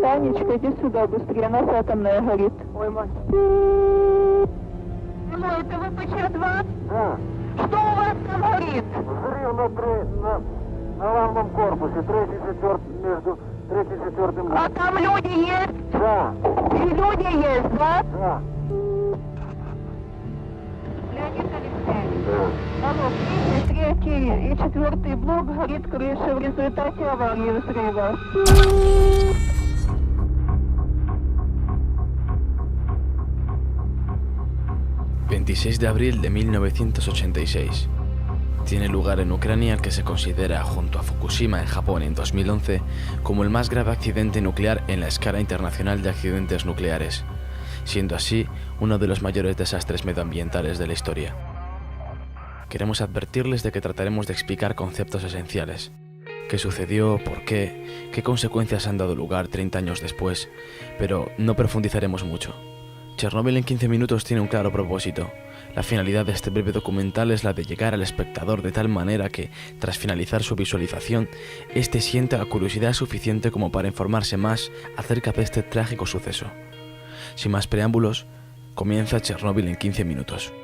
Танечка, иди сюда, быстрее, у нас атомная горит. Ой, мать. Алло, это ВПЧ-2? Да. Что у вас там горит? Взрыв на главном корпусе, между третьим и четвертым. А там люди есть? Да. И люди есть, да? Да. Леонид Алексеевич. Да. Алло, третий и четвертый блок горит крыша в результате аварии взрыва. 26 de abril de 1986. Tiene lugar en Ucrania el que se considera, junto a Fukushima en Japón en 2011, como el más grave accidente nuclear en la escala internacional de accidentes nucleares, siendo así uno de los mayores desastres medioambientales de la historia. Queremos advertirles de que trataremos de explicar conceptos esenciales. ¿Qué sucedió? ¿Por qué? ¿Qué consecuencias han dado lugar 30 años después? Pero no profundizaremos mucho. Chernóbil en 15 minutos tiene un claro propósito. La finalidad de este breve documental es la de llegar al espectador de tal manera que, tras finalizar su visualización, éste sienta la curiosidad suficiente como para informarse más acerca de este trágico suceso. Sin más preámbulos, comienza Chernóbil en 15 minutos.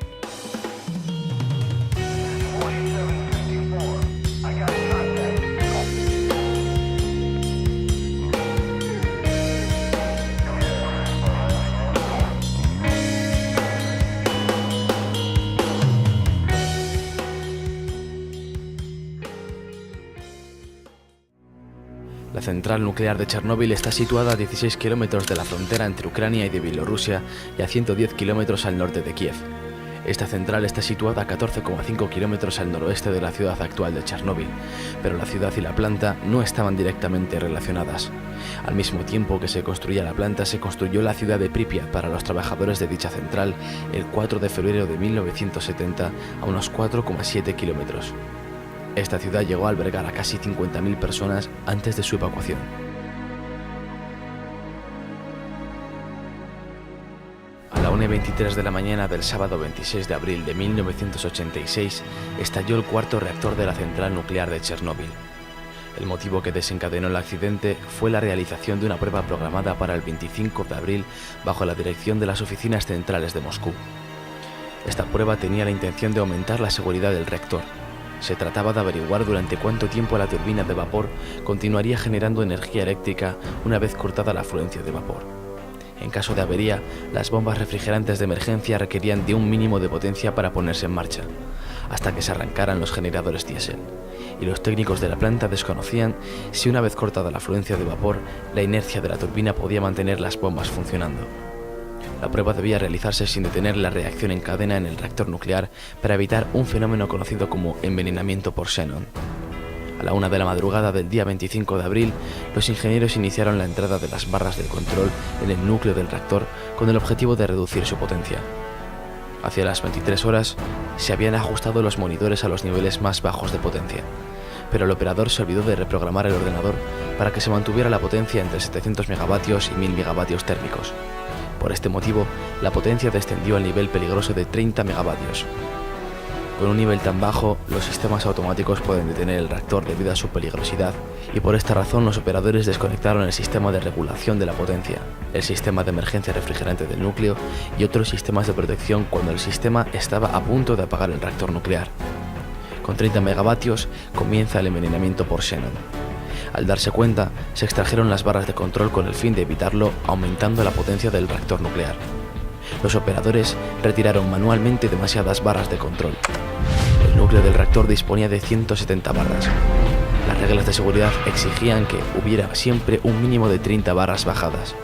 La central nuclear de Chernóbil está situada a 16 kilómetros de la frontera entre Ucrania y de Bielorrusia y a 110 kilómetros al norte de Kiev. Esta central está situada a 14,5 kilómetros al noroeste de la ciudad actual de Chernóbil, pero la ciudad y la planta no estaban directamente relacionadas. Al mismo tiempo que se construía la planta, se construyó la ciudad de Pripyat para los trabajadores de dicha central el 4 de febrero de 1970 a unos 4,7 kilómetros. Esta ciudad llegó a albergar a casi 50.000 personas antes de su evacuación. A la 1:23 de la mañana del sábado 26 de abril de 1986 estalló el cuarto reactor de la central nuclear de Chernóbil. El motivo que desencadenó el accidente fue la realización de una prueba programada para el 25 de abril bajo la dirección de las oficinas centrales de Moscú. Esta prueba tenía la intención de aumentar la seguridad del reactor. Se trataba de averiguar durante cuánto tiempo la turbina de vapor continuaría generando energía eléctrica una vez cortada la afluencia de vapor. En caso de avería, las bombas refrigerantes de emergencia requerían de un mínimo de potencia para ponerse en marcha, hasta que se arrancaran los generadores diésel, y los técnicos de la planta desconocían si una vez cortada la afluencia de vapor, la inercia de la turbina podía mantener las bombas funcionando. La prueba debía realizarse sin detener la reacción en cadena en el reactor nuclear para evitar un fenómeno conocido como envenenamiento por xenón. A la 1 de la madrugada del día 25 de abril, los ingenieros iniciaron la entrada de las barras del control en el núcleo del reactor con el objetivo de reducir su potencia. Hacia las 23 horas, se habían ajustado los monitores a los niveles más bajos de potencia, pero el operador se olvidó de reprogramar el ordenador para que se mantuviera la potencia entre 700 megavatios y 1000 megavatios térmicos. Por este motivo, la potencia descendió al nivel peligroso de 30 megavatios. Con un nivel tan bajo, los sistemas automáticos pueden detener el reactor debido a su peligrosidad, y por esta razón los operadores desconectaron el sistema de regulación de la potencia, el sistema de emergencia refrigerante del núcleo y otros sistemas de protección cuando el sistema estaba a punto de apagar el reactor nuclear. Con 30 megavatios comienza el envenenamiento por xenón. Al darse cuenta, se extrajeron las barras de control con el fin de evitarlo, aumentando la potencia del reactor nuclear. Los operadores retiraron manualmente demasiadas barras de control. El núcleo del reactor disponía de 170 barras. Las reglas de seguridad exigían que hubiera siempre un mínimo de 30 barras bajadas,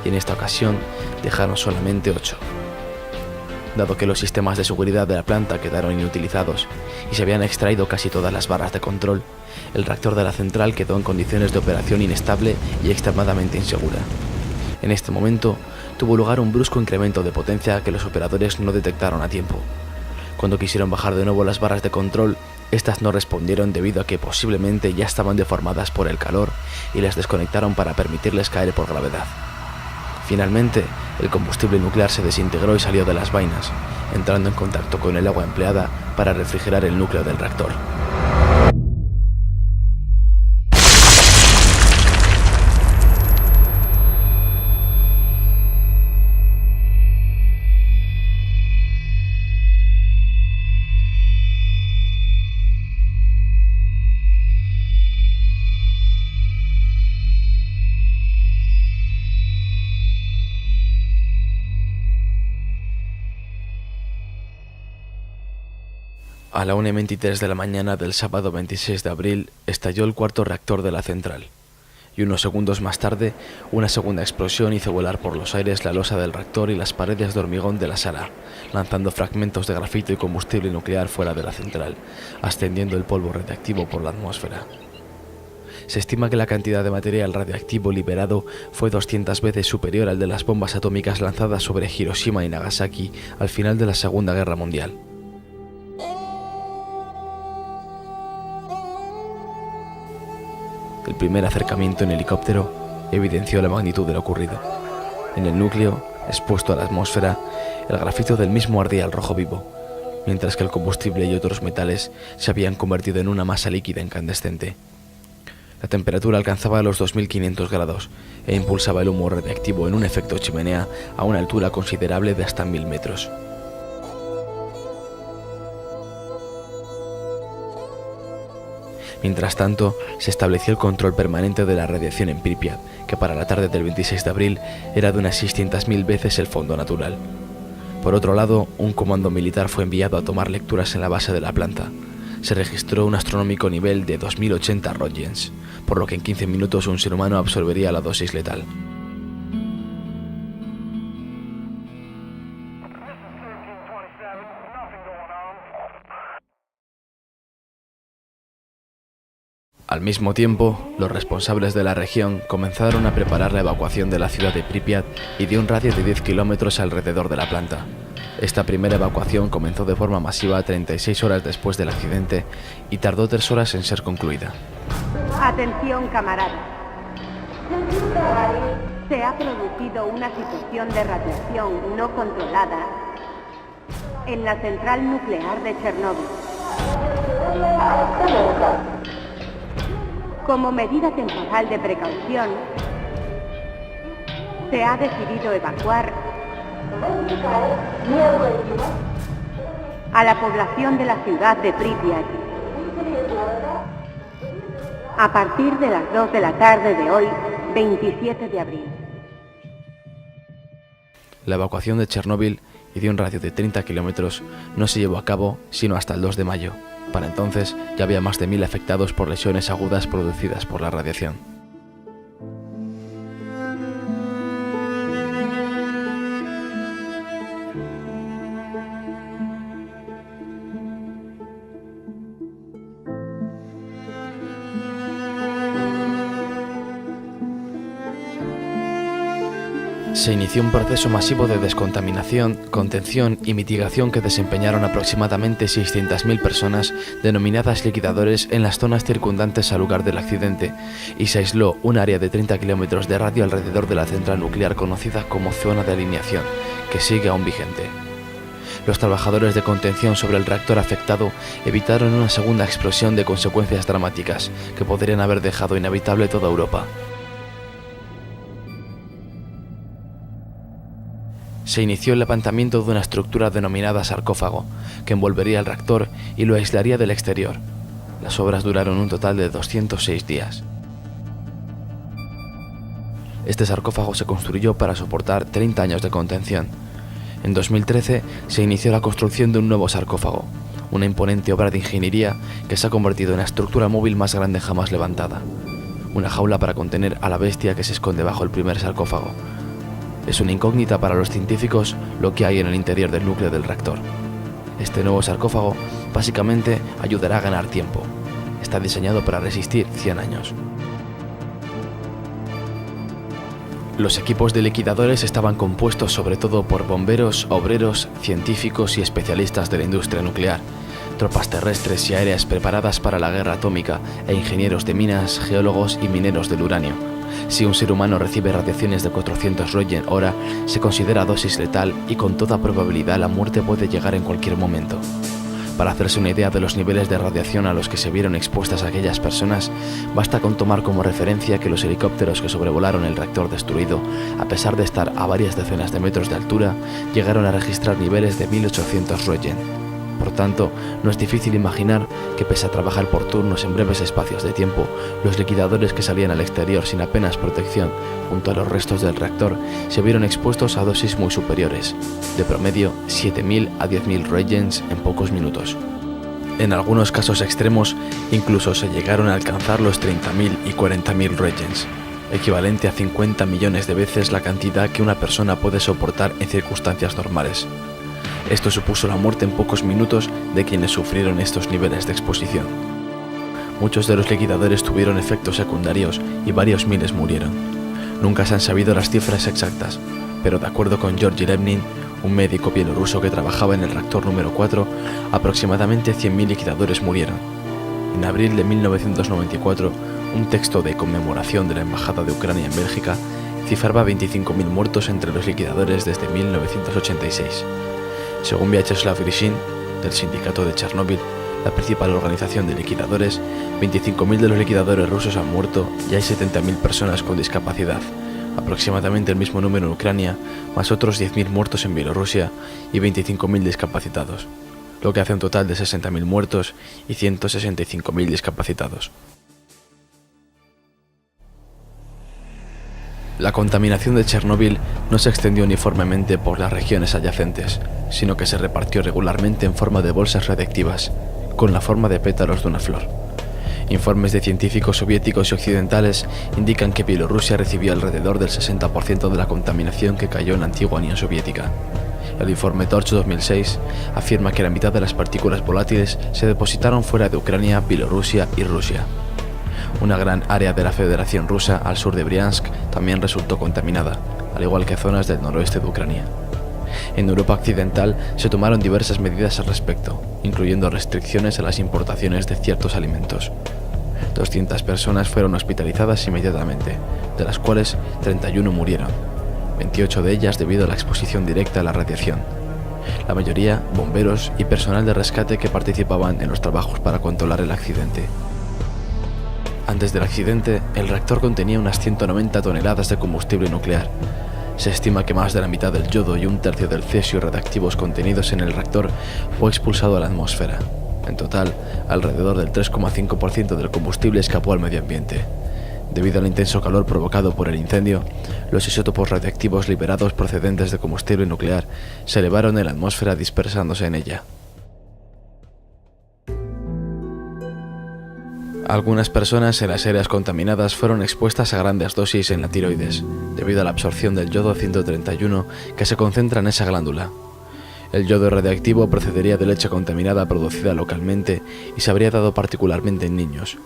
y en esta ocasión dejaron solamente 8. Dado que los sistemas de seguridad de la planta quedaron inutilizados y se habían extraído casi todas las barras de control, el reactor de la central quedó en condiciones de operación inestable y extremadamente insegura. En este momento, tuvo lugar un brusco incremento de potencia que los operadores no detectaron a tiempo. Cuando quisieron bajar de nuevo las barras de control, estas no respondieron debido a que posiblemente ya estaban deformadas por el calor y las desconectaron para permitirles caer por gravedad. Finalmente, el combustible nuclear se desintegró y salió de las vainas, entrando en contacto con el agua empleada para refrigerar el núcleo del reactor. A la 1:23 de la mañana del sábado 26 de abril estalló el cuarto reactor de la central, y unos segundos más tarde una segunda explosión hizo volar por los aires la losa del reactor y las paredes de hormigón de la sala, lanzando fragmentos de grafito y combustible nuclear fuera de la central, ascendiendo el polvo radiactivo por la atmósfera. Se estima que la cantidad de material radiactivo liberado fue 200 veces superior al de las bombas atómicas lanzadas sobre Hiroshima y Nagasaki al final de la Segunda Guerra Mundial. El primer acercamiento en helicóptero evidenció la magnitud de lo ocurrido. En el núcleo, expuesto a la atmósfera, el grafito del mismo ardía al rojo vivo, mientras que el combustible y otros metales se habían convertido en una masa líquida incandescente. La temperatura alcanzaba los 2500 grados e impulsaba el humo radiactivo en un efecto chimenea a una altura considerable de hasta 1000 metros. Mientras tanto, se estableció el control permanente de la radiación en Pripyat, que para la tarde del 26 de abril era de unas 600.000 veces el fondo natural. Por otro lado, un comando militar fue enviado a tomar lecturas en la base de la planta. Se registró un astronómico nivel de 2080 Roentgens, por lo que en 15 minutos un ser humano absorbería la dosis letal. Al mismo tiempo, los responsables de la región comenzaron a preparar la evacuación de la ciudad de Pripyat y de un radio de 10 kilómetros alrededor de la planta. Esta primera evacuación comenzó de forma masiva 36 horas después del accidente y tardó 3 horas en ser concluida. Atención, camaradas. Se ha producido una situación de radiación no controlada en la central nuclear de Chernóbil. Como medida temporal de precaución, se ha decidido evacuar a la población de la ciudad de Pripyat a partir de las 2 de la tarde de hoy, 27 de abril. La evacuación de Chernóbil y de un radio de 30 kilómetros no se llevó a cabo sino hasta el 2 de mayo. Para entonces ya había más de 1000 afectados por lesiones agudas producidas por la radiación. Se inició un proceso masivo de descontaminación, contención y mitigación que desempeñaron aproximadamente 600.000 personas denominadas liquidadores en las zonas circundantes al lugar del accidente, y se aisló un área de 30 kilómetros de radio alrededor de la central nuclear conocida como zona de alineación, que sigue aún vigente. Los trabajadores de contención sobre el reactor afectado evitaron una segunda explosión de consecuencias dramáticas que podrían haber dejado inhabitable toda Europa. Se inició el levantamiento de una estructura denominada sarcófago, que envolvería el reactor y lo aislaría del exterior. Las obras duraron un total de 206 días. Este sarcófago se construyó para soportar 30 años de contención. En 2013 se inició la construcción de un nuevo sarcófago, una imponente obra de ingeniería que se ha convertido en la estructura móvil más grande jamás levantada. Una jaula para contener a la bestia que se esconde bajo el primer sarcófago. Es una incógnita para los científicos lo que hay en el interior del núcleo del reactor. Este nuevo sarcófago básicamente ayudará a ganar tiempo. Está diseñado para resistir 100 años. Los equipos de liquidadores estaban compuestos sobre todo por bomberos, obreros, científicos y especialistas de la industria nuclear, tropas terrestres y aéreas preparadas para la guerra atómica e ingenieros de minas, geólogos y mineros del uranio. Si un ser humano recibe radiaciones de 400 Roentgen hora, se considera dosis letal y con toda probabilidad la muerte puede llegar en cualquier momento. Para hacerse una idea de los niveles de radiación a los que se vieron expuestas aquellas personas, basta con tomar como referencia que los helicópteros que sobrevolaron el reactor destruido, a pesar de estar a varias decenas de metros de altura, llegaron a registrar niveles de 1800 Roentgen. Por tanto, no es difícil imaginar que pese a trabajar por turnos en breves espacios de tiempo, los liquidadores que salían al exterior sin apenas protección junto a los restos del reactor se vieron expuestos a dosis muy superiores, de promedio 7.000 a 10.000 Roentgens en pocos minutos. En algunos casos extremos, incluso se llegaron a alcanzar los 30.000 y 40.000 regens, equivalente a 50 millones de veces la cantidad que una persona puede soportar en circunstancias normales. Esto supuso la muerte en pocos minutos de quienes sufrieron estos niveles de exposición. Muchos de los liquidadores tuvieron efectos secundarios y varios miles murieron. Nunca se han sabido las cifras exactas, pero de acuerdo con Georgi Levnin, un médico bielorruso que trabajaba en el reactor número 4, aproximadamente 100.000 liquidadores murieron. En abril de 1994, un texto de conmemoración de la Embajada de Ucrania en Bélgica cifraba 25.000 muertos entre los liquidadores desde 1986. Según Vyacheslav Grishin, del sindicato de Chernóbil, la principal organización de liquidadores, 25.000 de los liquidadores rusos han muerto y hay 70.000 personas con discapacidad, aproximadamente el mismo número en Ucrania, más otros 10.000 muertos en Bielorrusia y 25.000 discapacitados, lo que hace un total de 60.000 muertos y 165.000 discapacitados. La contaminación de Chernóbil no se extendió uniformemente por las regiones adyacentes, sino que se repartió regularmente en forma de bolsas radiactivas, con la forma de pétalos de una flor. Informes de científicos soviéticos y occidentales indican que Bielorrusia recibió alrededor del 60% de la contaminación que cayó en la antigua Unión Soviética. El informe Torch 2006 afirma que la mitad de las partículas volátiles se depositaron fuera de Ucrania, Bielorrusia y Rusia. Una gran área de la Federación Rusa al sur de Briansk también resultó contaminada, al igual que zonas del noroeste de Ucrania. En Europa occidental se tomaron diversas medidas al respecto, incluyendo restricciones a las importaciones de ciertos alimentos. 200 personas fueron hospitalizadas inmediatamente, de las cuales 31 murieron, 28 de ellas debido a la exposición directa a la radiación. La mayoría, bomberos y personal de rescate que participaban en los trabajos para controlar el accidente. Antes del accidente, el reactor contenía unas 190 toneladas de combustible nuclear. Se estima que más de la mitad del yodo y un tercio del cesio radiactivos contenidos en el reactor fue expulsado a la atmósfera. En total, alrededor del 3,5% del combustible escapó al medio ambiente. Debido al intenso calor provocado por el incendio, los isótopos radiactivos liberados procedentes de combustible nuclear se elevaron en la atmósfera dispersándose en ella. Algunas personas en las áreas contaminadas fueron expuestas a grandes dosis en la tiroides, debido a la absorción del yodo 131 que se concentra en esa glándula. El yodo radiactivo procedería de leche contaminada producida localmente y se habría dado particularmente en niños.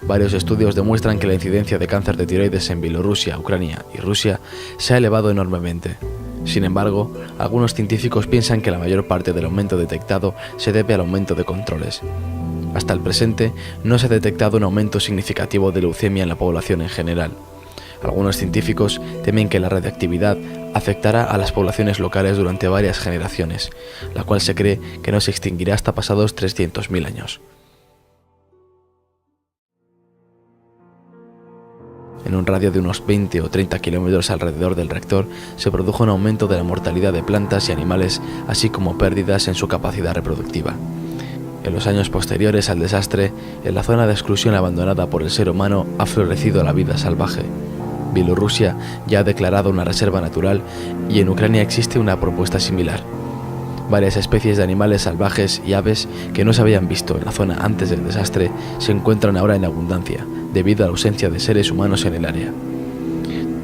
Varios estudios demuestran que la incidencia de cáncer de tiroides en Bielorrusia, Ucrania y Rusia se ha elevado enormemente. Sin embargo, algunos científicos piensan que la mayor parte del aumento detectado se debe al aumento de controles. Hasta el presente, no se ha detectado un aumento significativo de leucemia en la población en general. Algunos científicos temen que la radiactividad afectará a las poblaciones locales durante varias generaciones, la cual se cree que no se extinguirá hasta pasados 300.000 años. En un radio de unos 20 o 30 kilómetros alrededor del reactor se produjo un aumento de la mortalidad de plantas y animales, así como pérdidas en su capacidad reproductiva. En los años posteriores al desastre, en la zona de exclusión abandonada por el ser humano ha florecido la vida salvaje. Bielorrusia ya ha declarado una reserva natural y en Ucrania existe una propuesta similar. Varias especies de animales salvajes y aves que no se habían visto en la zona antes del desastre se encuentran ahora en abundancia, debido a la ausencia de seres humanos en el área.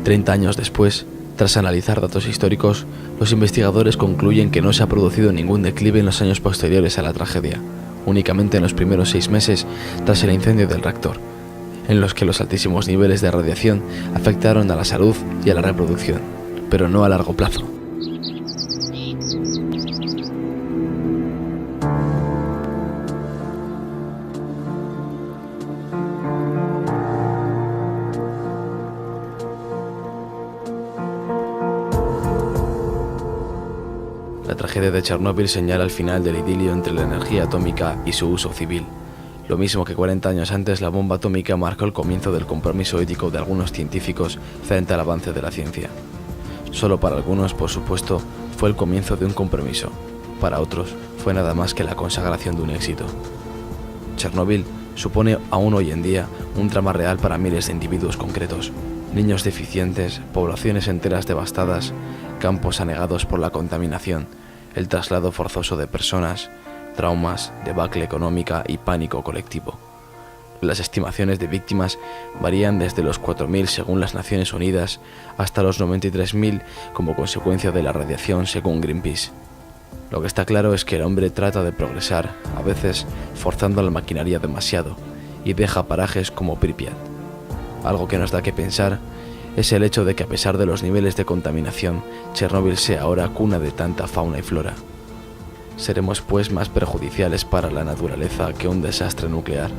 30 años después, tras analizar datos históricos, los investigadores concluyen que no se ha producido ningún declive en los años posteriores a la tragedia, únicamente en los primeros 6 meses tras el incendio del reactor, en los que los altísimos niveles de radiación afectaron a la salud y a la reproducción, pero no a largo plazo. La tragedia de Chernóbil señala el final del idilio entre la energía atómica y su uso civil. Lo mismo que 40 años antes, la bomba atómica marcó el comienzo del compromiso ético de algunos científicos frente al avance de la ciencia. Solo para algunos, por supuesto, fue el comienzo de un compromiso. Para otros, fue nada más que la consagración de un éxito. Chernóbil supone aún hoy en día un drama real para miles de individuos concretos. Niños deficientes, poblaciones enteras devastadas, campos anegados por la contaminación, el traslado forzoso de personas, traumas, debacle económica y pánico colectivo. Las estimaciones de víctimas varían desde los 4.000 según las Naciones Unidas hasta los 93.000 como consecuencia de la radiación según Greenpeace. Lo que está claro es que el hombre trata de progresar, a veces forzando la maquinaria demasiado, y deja parajes como Pripyat. Algo que nos da que pensar es el hecho de que a pesar de los niveles de contaminación, Chernóbil sea ahora cuna de tanta fauna y flora. Seremos pues más perjudiciales para la naturaleza que un desastre nuclear.